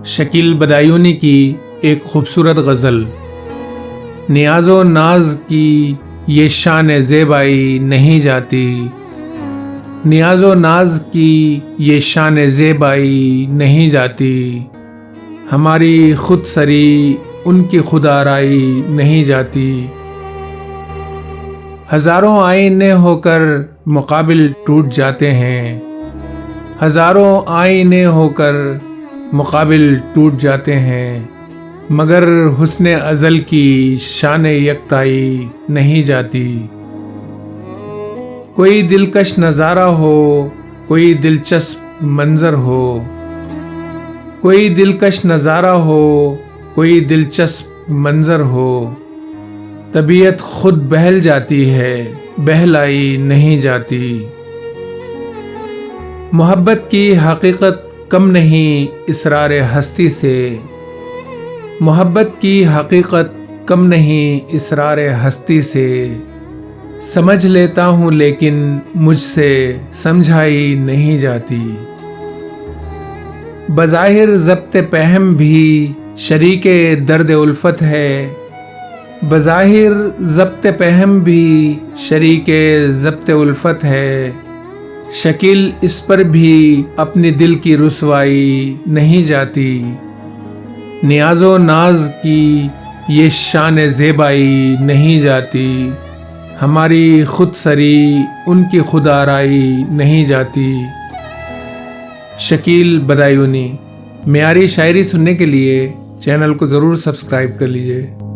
شکیل بدایونی کی ایک خوبصورت غزل۔ نیاز و ناز کی یہ شان زیبائی نہیں جاتی، نیاز و ناز کی یہ شان زیبائی نہیں جاتی، ہماری خود سری ان کی خود آرائی نہیں جاتی۔ ہزاروں آئینے ہو کر مقابل ٹوٹ جاتے ہیں، ہزاروں آئینے ہو کر مقابل ٹوٹ جاتے ہیں، مگر حسن ازل کی شان یکتائی نہیں جاتی۔ کوئی دلکش نظارہ ہو، کوئی دلچسپ منظر ہو، کوئی دلکش نظارہ ہو، کوئی دلچسپ منظر ہو، طبیعت خود بہل جاتی ہے، بہلائی نہیں جاتی۔ محبت کی حقیقت کم نہیں اسرار ہستی سے، محبت کی حقیقت کم نہیں اسرار ہستی سے، سمجھ لیتا ہوں لیکن مجھ سے سمجھائی نہیں جاتی۔ بظاہر ضبط پہم بھی شریک درد الفت ہے، بظاہر ضبط پہم بھی شریک ضبط الفت ہے، شکیل اس پر بھی اپنی دل کی رسوائی نہیں جاتی۔ نیاز و ناز کی یہ شان زیبائی نہیں جاتی، ہماری خود سری ان کی خود آرائی نہیں جاتی۔ شکیل بدایونی۔ معیاری شاعری سننے کے لیے چینل کو ضرور سبسکرائب کر لیجئے۔